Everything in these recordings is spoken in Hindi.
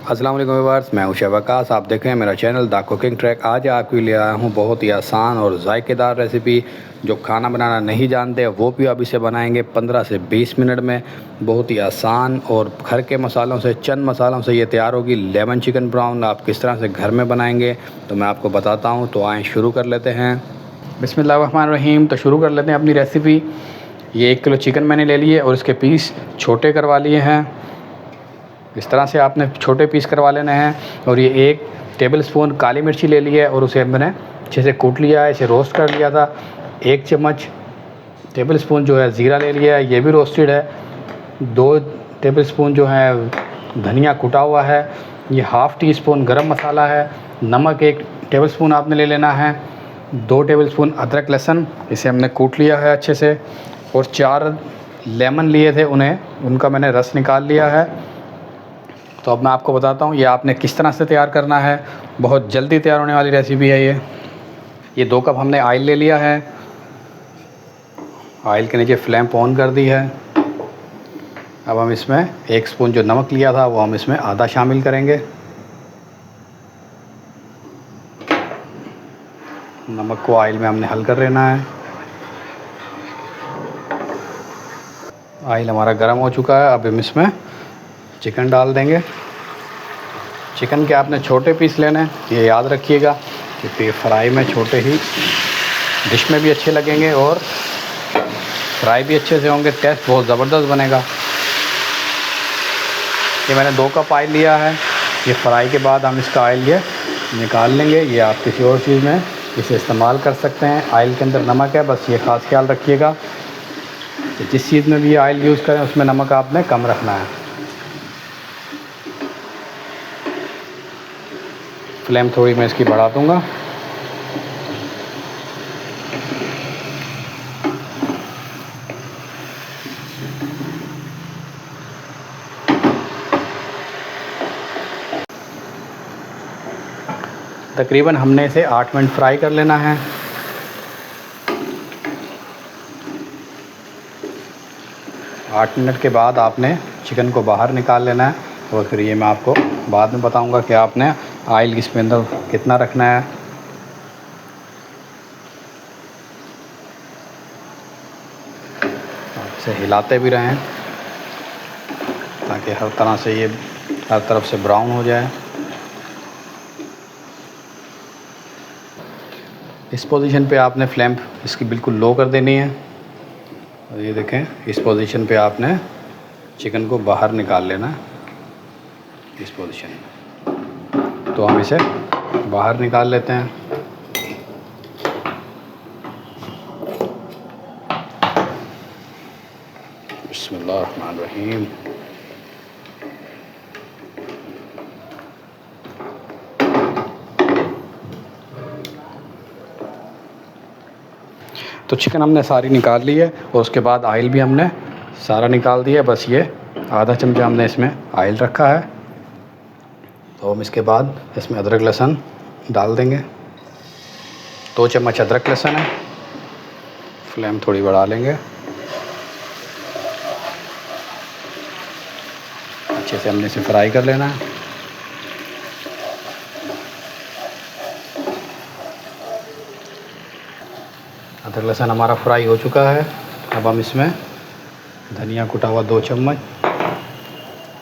अस्सलाम वालेकुम व्यूअर्स, मैं हूं शवकास। आप देख रहे हैं मेरा चैनल द कुकिंग ट्रैक। आज आपके लिए आया हूं बहुत ही आसान और जायकेदार रेसिपी। जो खाना बनाना नहीं जानते वो भी आप इसे बनाएंगे 15 से 20 मिनट में। बहुत ही आसान और घर के मसालों से, चंद मसालों से ये तैयार होगी। लेमन चिकन ब्राउन आप किस तरह से घर में बनाएंगे तो मैं आपको बताता हूँ। तो आएँ शुरू कर लेते हैं। बिस्मिल्लाहिर्रहमानिर्रहीम। तो शुरू कर लेते हैं अपनी रेसिपी। ये 1 किलो चिकन मैंने ले लिए और इसके पीस छोटे करवा लिए हैं। इस तरह से आपने छोटे पीस करवा लेने हैं। और ये 1 टेबलस्पून काली मिर्ची ले ली है और उसे मैंने अच्छे से कूट लिया है, इसे रोस्ट कर लिया था। 1 चम्मच टेबलस्पून जो है ज़ीरा ले लिया है, ये भी रोस्टेड है। 2 टेबलस्पून जो है धनिया कुटा हुआ है। ये हाफ़ टी स्पून गरम मसाला है। नमक 1 टेबलस्पून आपने ले लेना है। 2 टेबलस्पून अदरक लहसुन, इसे हमने कूट लिया है अच्छे से। और 4 लेमन लिए थे, उनका मैंने रस निकाल लिया है। तो अब मैं आपको बताता हूँ ये आपने किस तरह से तैयार करना है। बहुत जल्दी तैयार होने वाली रेसिपी है ये 2 कप हमने ऑयल ले लिया है। ऑयल के नीचे फ्लेम ऑन कर दी है। अब हम इसमें 1 स्पून जो नमक लिया था वो हम इसमें आधा शामिल करेंगे। नमक को ऑयल में हमने हल कर लेना है। ऑयल हमारा गर्म हो चुका है। अब हम इसमें चिकन डाल देंगे। चिकन के आपने छोटे पीस लेने हैं, ये याद रखिएगा, क्योंकि फ्राई में छोटे ही डिश में भी अच्छे लगेंगे और फ्राई भी अच्छे से होंगे। टेस्ट बहुत ज़बरदस्त बनेगा। ये मैंने 2 कप ऑयल लिया है। ये फ्राई के बाद हम इसका ऑयल ये निकाल लेंगे। ये आप किसी और चीज़ में इसे इस्तेमाल कर सकते हैं। ऑयल के अंदर नमक है, बस ये ख़ास ख्याल रखिएगा कि जिस चीज़ में भी ऑयल यूज़ करें उसमें नमक आपने कम रखना है। फ्लेम थोड़ी मैं इसकी बढ़ा दूँगा। तकरीबन हमने इसे 8 मिनट फ्राई कर लेना है। आठ मिनट के बाद आपने चिकन को बाहर निकाल लेना है। और फिर ये मैं आपको बाद में बताऊंगा कि आपने ऑयल इसके अंदर कितना रखना है। इसे हिलाते भी रहें ताकि हर तरह से ये हर तरफ से ब्राउन हो जाए। इस पोजीशन पे आपने फ्लेम इसकी बिल्कुल लो कर देनी है। और ये देखें, इस पोजीशन पे आपने चिकन को बाहर निकाल लेना है, इस पोजीशन में। तो हम इसे बाहर निकाल लेते हैं। बिस्मिल्लाहिर्रहमानिर्रहीम। तो चिकन हमने सारी निकाल ली है और उसके बाद ऑयल भी हमने सारा निकाल दिया। बस ये आधा चमचा हमने इसमें ऑयल रखा है। तो हम इसके बाद इसमें अदरक लहसुन डाल देंगे। 2 चम्मच अदरक लहसुन है। फ्लेम थोड़ी बढ़ा लेंगे। अच्छे से हमने इसे फ्राई कर लेना है। अदरक लहसुन हमारा फ्राई हो चुका है। अब हम इसमें धनिया कुटा हुआ 2 चम्मच,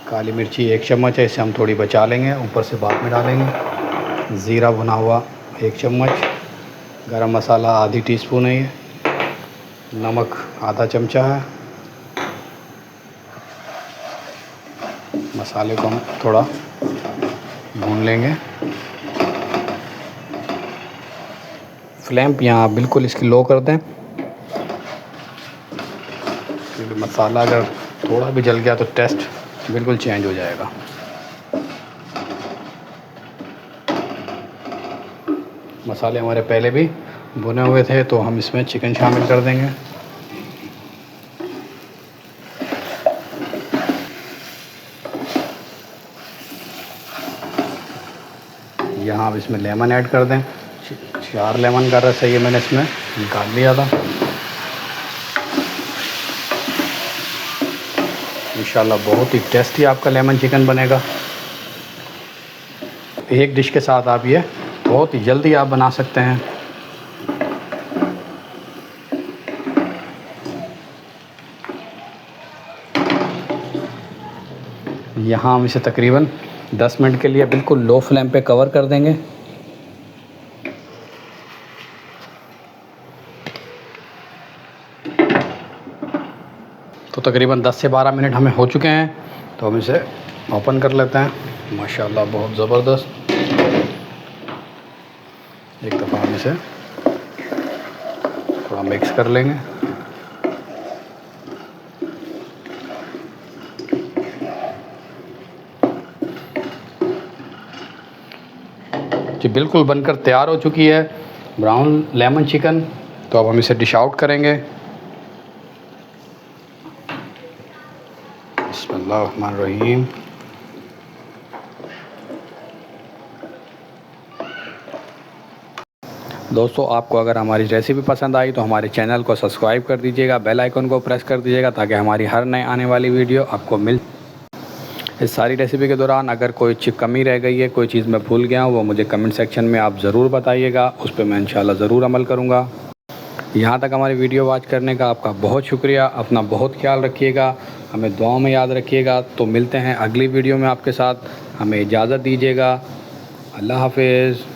काली मिर्ची 1 चम्मच है, इसे हम थोड़ी बचा लेंगे, ऊपर से बाद में डालेंगे। ज़ीरा भुना हुआ 1 चम्मच, गरम मसाला आधी टीस्पून है ये, नमक आधा चमचा है। मसाले को हम थोड़ा भून लेंगे। फ्लेम यहाँ बिल्कुल इसकी लो कर दें, क्योंकि मसाला अगर थोड़ा भी जल गया तो टेस्ट बिल्कुल चेंज हो जाएगा। मसाले हमारे पहले भी भुने हुए थे, तो हम इसमें चिकन शामिल कर देंगे। यहाँ अब इसमें लेमन ऐड कर दें। 4 लेमन का रस है ये मैंने इसमें निकाल लिया था। इंशाल्लाह बहुत ही टेस्टी आपका लेमन चिकन बनेगा। एक डिश के साथ आप ये बहुत ही जल्दी आप बना सकते हैं। यहाँ हम इसे तकरीबन 10 मिनट के लिए बिल्कुल लो फ्लेम पे कवर कर देंगे। तो तकरीबन 10 से 12 मिनट हमें हो चुके हैं, तो हम इसे ओपन कर लेते हैं। माशाल्लाह बहुत ज़बरदस्त। एक दफ़ा हम इसे थोड़ा मिक्स कर लेंगे। जी बिल्कुल बनकर तैयार हो चुकी है ब्राउन लेमन चिकन। तो अब हम इसे डिश आउट करेंगे। बिस्मिल्लाहिर्रहमानिर्रहीम। दोस्तों आपको अगर हमारी रेसिपी पसंद आई तो हमारे चैनल को सब्सक्राइब कर दीजिएगा, बेल आइकन को प्रेस कर दीजिएगा ताकि हमारी हर नए आने वाली वीडियो आपको मिल। इस सारी रेसिपी के दौरान अगर कोई कमी रह गई है, कोई चीज़ मैं भूल गया हूँ, वो मुझे कमेंट सेक्शन में आप ज़रूर बताइएगा, उस पर मैं इंशाल्लाह ज़रूर अमल करूँगा। यहाँ तक हमारी वीडियो वॉच करने का आपका बहुत शुक्रिया। अपना बहुत ख्याल रखिएगा, हमें दुआओं में याद रखिएगा। तो मिलते हैं अगली वीडियो में आपके साथ, हमें इजाज़त दीजिएगा। अल्लाह हाफिज़।